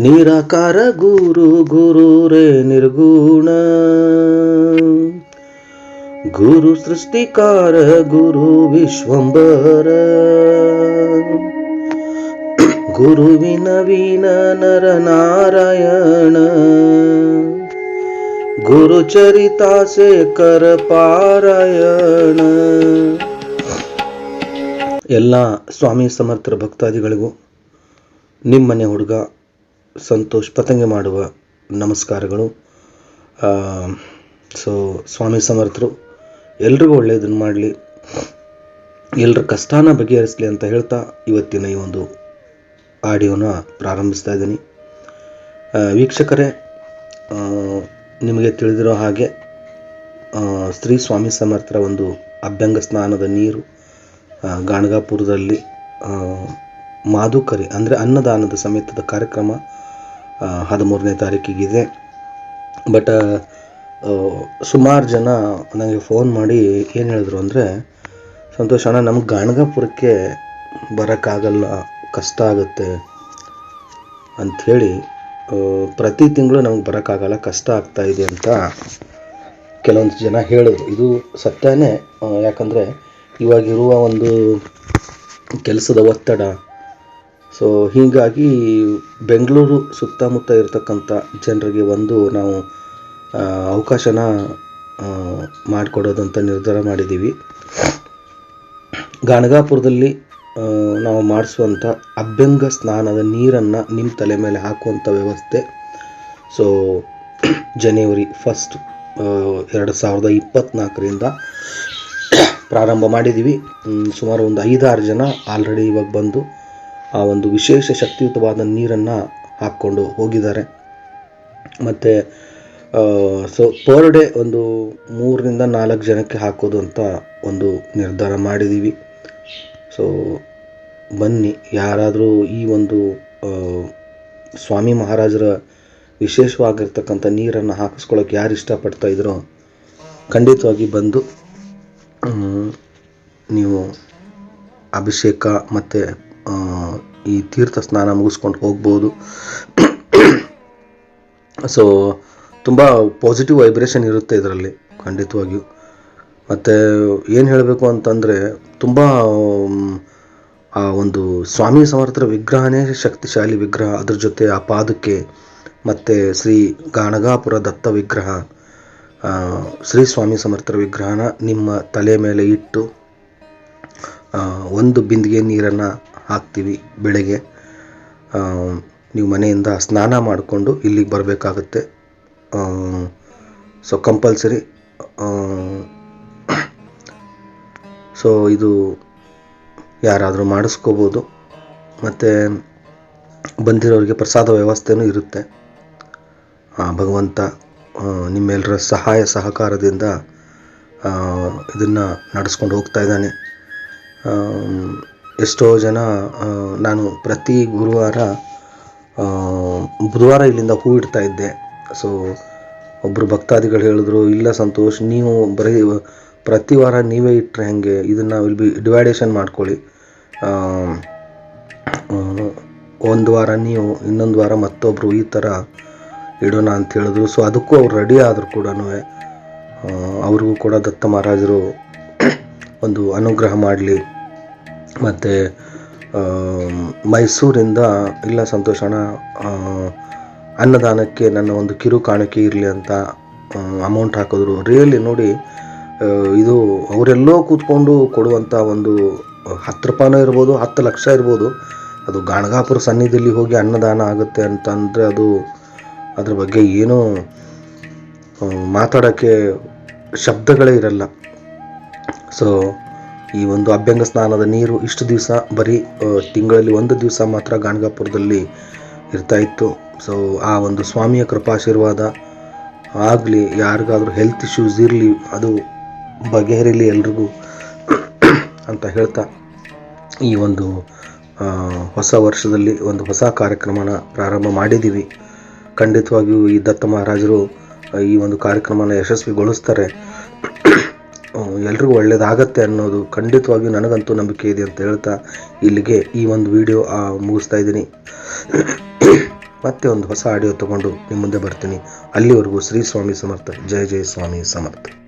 ನಿರಾಕಾರ ಗುರು ಗುರುರೇ ನಿರ್ಗುಣ, ಗುರು ಸೃಷ್ಟಿಕಾರ ಗುರು ವಿಶ್ವಂಬರ, ಗುರುವಿನ ವೀನ ನರ ನಾರಾಯಣ, ಗುರು ಚರಿತಾ ಶೇಖರ ಪಾರಾಯಣ. ಎಲ್ಲ ಸ್ವಾಮಿ ಸಮರ್ಥರ ಭಕ್ತಾದಿಗಳಿಗೂ ನಿಮ್ಮನೆ ಹುಡುಗ ಸಂತೋಷ್ ಪತಂಗ ಮಾಡುವ ನಮಸ್ಕಾರಗಳು. ಸ್ವಾಮಿ ಸಮರ್ಥರು ಎಲ್ರಿಗೂ ಒಳ್ಳೆಯದನ್ನು ಮಾಡಲಿ, ಎಲ್ಲರ ಕಷ್ಟನ ಬಗೆಹರಿಸಲಿ ಅಂತ ಹೇಳ್ತಾ ಇವತ್ತಿನ ಈ ಒಂದು ಆಡಿಯೋನ ಪ್ರಾರಂಭಿಸ್ತಾ ಇದ್ದೀನಿ. ವೀಕ್ಷಕರೇ, ನಿಮಗೆ ತಿಳಿದಿರೋ ಹಾಗೆ ಶ್ರೀ ಸ್ವಾಮಿ ಸಮರ್ಥರ ಒಂದು ಅಭ್ಯಂಗ ಸ್ನಾನದ ನೀರು ಗಾಣಗಾಪುರದಲ್ಲಿ ಮಾಧುಕರಿ ಅಂದರೆ ಅನ್ನದಾನದ ಸಮೇತದ ಕಾರ್ಯಕ್ರಮ 13ನೇ ತಾರೀಕಿಗಿದೆ. ಬಟ್ ಸುಮಾರು ಜನ ನನಗೆ ಫೋನ್ ಮಾಡಿ ಏನು ಹೇಳಿದ್ರು ಅಂದರೆ, ಸಂತೋಷ್ ಅಣ್ಣ, ನಮ್ಗೆ ಗಾಣಗಾಪುರಕ್ಕೆ ಬರೋಕ್ಕಾಗಲ್ಲ, ಕಷ್ಟ ಆಗುತ್ತೆ ಅಂಥೇಳಿ, ಪ್ರತಿ ತಿಂಗಳು ನಮ್ಗೆ ಬರೋಕ್ಕಾಗಲ್ಲ, ಕಷ್ಟ ಆಗ್ತಾಯಿದೆ ಅಂತ ಕೆಲವೊಂದು ಜನ ಹೇಳಿದ್ರು. ಇದು ಸತ್ಯನೇ. ಯಾಕಂದರೆ ಇವಾಗಿರುವ ಒಂದು ಕೆಲಸದ ಒತ್ತಡ, ಸೊ ಹೀಗಾಗಿ ಬೆಂಗಳೂರು ಸುತ್ತಮುತ್ತ ಇರತಕ್ಕಂಥ ಜನರಿಗೆ ಒಂದು ನಾವು ಅವಕಾಶನ ಮಾಡಿಕೊಡೋದಂತ ನಿರ್ಧಾರ ಮಾಡಿದ್ದೀವಿ. ಗಾಣಗಾಪುರದಲ್ಲಿ ನಾವು ಮಾಡಿಸುವಂಥ ಅಭ್ಯಂಗ ಸ್ನಾನದ ನೀರನ್ನು ನಿಮ್ಮ ತಲೆ ಮೇಲೆ ಹಾಕುವಂಥ ವ್ಯವಸ್ಥೆ ಸೊ ಜನವರಿ 1, 2024ರಿಂದ ಪ್ರಾರಂಭ ಮಾಡಿದ್ದೀವಿ. ಸುಮಾರು ಒಂದು 5-6 ಜನ ಆಲ್ರೆಡಿ ಇವಾಗ ಬಂದು ಆ ಒಂದು ವಿಶೇಷ ಶಕ್ತಿಯುತವಾದ ನೀರನ್ನು ಹಾಕ್ಕೊಂಡು ಹೋಗಿದ್ದಾರೆ. ಮತ್ತು ಪರ್ ಡೇ ಒಂದು 3-4 ಜನಕ್ಕೆ ಹಾಕೋದು ಅಂತ ಒಂದು ನಿರ್ಧಾರ ಮಾಡಿದ್ದೀವಿ. ಸೊ ಬನ್ನಿ, ಯಾರಾದರೂ ಈ ಒಂದು ಸ್ವಾಮಿ ಮಹಾರಾಜರ ವಿಶೇಷವಾಗಿರ್ತಕ್ಕಂಥ ನೀರನ್ನು ಹಾಕಿಸ್ಕೊಳ್ಳೋಕೆ ಯಾರು ಇಷ್ಟಪಡ್ತಾ ಇದ್ರೋ ಖಂಡಿತವಾಗಿ ಬಂದು ನೀವು ಅಭಿಷೇಕ ಮತ್ತು ಈ ತೀರ್ಥ ಸ್ನಾನ ಮುಗಿಸ್ಕೊಂಡು ಹೋಗ್ಬೋದು. ಸೊ ತುಂಬ ಪಾಸಿಟಿವ್ ವೈಬ್ರೇಷನ್ ಇರುತ್ತೆ ಇದರಲ್ಲಿ ಖಂಡಿತವಾಗಿಯೂ. ಮತ್ತು ಏನು ಹೇಳಬೇಕು ಅಂತಂದರೆ, ತುಂಬ ಆ ಒಂದು ಸ್ವಾಮಿ ಸಮರ್ಥರ ವಿಗ್ರಹನೇ ಶಕ್ತಿಶಾಲಿ ವಿಗ್ರಹ, ಅದ್ರ ಜೊತೆ ಆ ಪಾದಕ್ಕೆ ಮತ್ತು ಶ್ರೀ ಗಾಣಗಾಪುರ ದತ್ತ ವಿಗ್ರಹ, ಶ್ರೀ ಸ್ವಾಮಿ ಸಮರ್ಥರ ವಿಗ್ರಹನ ನಿಮ್ಮ ತಲೆ ಮೇಲೆ ಇಟ್ಟು ಒಂದು ಬಿಂದಿಗೆ ನೀರನ್ನು ಹಾಕ್ತೀವಿ ಬೆಳಗ್ಗೆ. ನೀವು ಮನೆಯಿಂದ ಸ್ನಾನ ಮಾಡಿಕೊಂಡು ಇಲ್ಲಿಗೆ ಬರಬೇಕಾಗುತ್ತೆ. So compulsory. ಸೊ ಇದು ಯಾರಾದರೂ ಮಾಡಿಸ್ಕೋಬೋದು. ಮತ್ತು ಬಂದಿರೋರಿಗೆ ಪ್ರಸಾದ ವ್ಯವಸ್ಥೆನೂ ಇರುತ್ತೆ. ಭಗವಂತ ನಿಮ್ಮೆಲ್ಲರ ಸಹಾಯ ಸಹಕಾರದಿಂದ ಇದನ್ನು ನಡೆಸ್ಕೊಂಡು ಹೋಗ್ತಾ ಇದ್ದಾನೆ. ಎಷ್ಟೋ ಜನ, ನಾನು ಪ್ರತಿ ಬುಧವಾರ ಇಲ್ಲಿಂದ ಹೂ ಇಡ್ತಾ ಇದ್ದೆ. ಸೊ ಒಬ್ಬರು ಭಕ್ತಾದಿಗಳು ಹೇಳಿದ್ರು, ಇಲ್ಲ ಸಂತೋಷ್, ನೀವು ಬರೀ ಪ್ರತಿ ವಾರ ನೀವೇ ಇಟ್ಟರೆ ಹೆಂಗೆ, ಇದನ್ನು ಡಿವೈಡೇಷನ್ ಮಾಡ್ಕೊಳ್ಳಿ, ಒಂದು ವಾರ ನೀವು, ಇನ್ನೊಂದು ವಾರ ಮತ್ತೊಬ್ಬರು, ಈ ಥರ ಇಡೋಣ ಅಂತ ಹೇಳಿದ್ರು. ಸೊ ಅದಕ್ಕೂ ಅವ್ರು ರೆಡಿ ಆದರೂ ಕೂಡ ಅವ್ರಿಗೂ ಕೂಡ ದತ್ತ ಮಹಾರಾಜರು ಒಂದು ಅನುಗ್ರಹ ಮಾಡಲಿ. ಮತ್ತು ಮೈಸೂರಿಂದ, ಇಲ್ಲ ಸಂತೋಷಣ, ಅನ್ನದಾನಕ್ಕೆ ನನ್ನ ಒಂದು ಕಿರು ಕಾಣಿಕೆ ಇರಲಿ ಅಂತ ಅಮೌಂಟ್ ಹಾಕಿದ್ರು. ರಿಯಲಿ ನೋಡಿ, ಇದು ಅವರೆಲ್ಲೋ ಕೂತ್ಕೊಂಡು ಕೊಡುವಂಥ ಒಂದು 10 ರೂಪಾಯಿನೂ ಇರ್ಬೋದು, 10 ಲಕ್ಷ ಇರ್ಬೋದು. ಅದು ಗಾಣಗಾಪುರ ಸನ್ನಿಧಿಯಲ್ಲಿ ಹೋಗಿ ಅನ್ನದಾನ ಆಗುತ್ತೆ ಅಂತಂದರೆ ಅದು ಅದ್ರ ಬಗ್ಗೆ ಏನೂ ಮಾತಾಡೋಕ್ಕೆ ಶಬ್ದಗಳೇ ಇರಲ್ಲ. ಸೊ ಈ ಒಂದು ಅಭ್ಯಂಗ ಸ್ನಾನದ ನೀರು ಇಷ್ಟು ದಿವಸ ಬರೀ ತಿಂಗಳಲ್ಲಿ 1 ದಿವಸ ಮಾತ್ರ ಗಾಣಗಾಪುರದಲ್ಲಿ ಇರ್ತಾಯಿತ್ತು. ಸೊ ಆ ಒಂದು ಸ್ವಾಮಿಯ ಕೃಪಾಶೀರ್ವಾದ ಆಗಲಿ, ಯಾರಿಗಾದರೂ ಹೆಲ್ತ್ ಇಶ್ಯೂಸ್ ಇರಲಿ, ಅದು ಬಗೆಹರಿಲಿ ಎಲ್ರಿಗೂ ಅಂತ ಹೇಳ್ತಾ ಈ ಒಂದು ಹೊಸ ವರ್ಷದಲ್ಲಿ ಒಂದು ಹೊಸ ಕಾರ್ಯಕ್ರಮನ ಪ್ರಾರಂಭ ಮಾಡಿದ್ದೀವಿ. ಖಂಡಿತವಾಗಿಯೂ ಈ ದತ್ತ ಮಹಾರಾಜರು ಈ ಒಂದು ಕಾರ್ಯಕ್ರಮನ ಯಶಸ್ವಿಗೊಳಿಸ್ತಾರೆ. ಎಲ್ರಿಗೂ ಒಳ್ಳೆಯದಾಗತ್ತೆ ಅನ್ನೋದು ಖಂಡಿತವಾಗಿಯೂ ನನಗಂತೂ ನಂಬಿಕೆ ಇದೆ ಅಂತ ಹೇಳ್ತಾ ಇಲ್ಲಿಗೆ ಈ ಒಂದು ವಿಡಿಯೋ ಮುಗಿಸ್ತಾ ಇದ್ದೀನಿ. ಮತ್ತೆ ಒಂದು ಹೊಸ ಆಡಿಯೋ ತಗೊಂಡು ನಿಮ್ಮ ಮುಂದೆ ಬರ್ತೀನಿ. ಅಲ್ಲಿವರೆಗೂ ಶ್ರೀ ಸ್ವಾಮಿ ಸಮರ್ಥ. ಜಯ ಜಯ ಸ್ವಾಮಿ ಸಮರ್ಥ.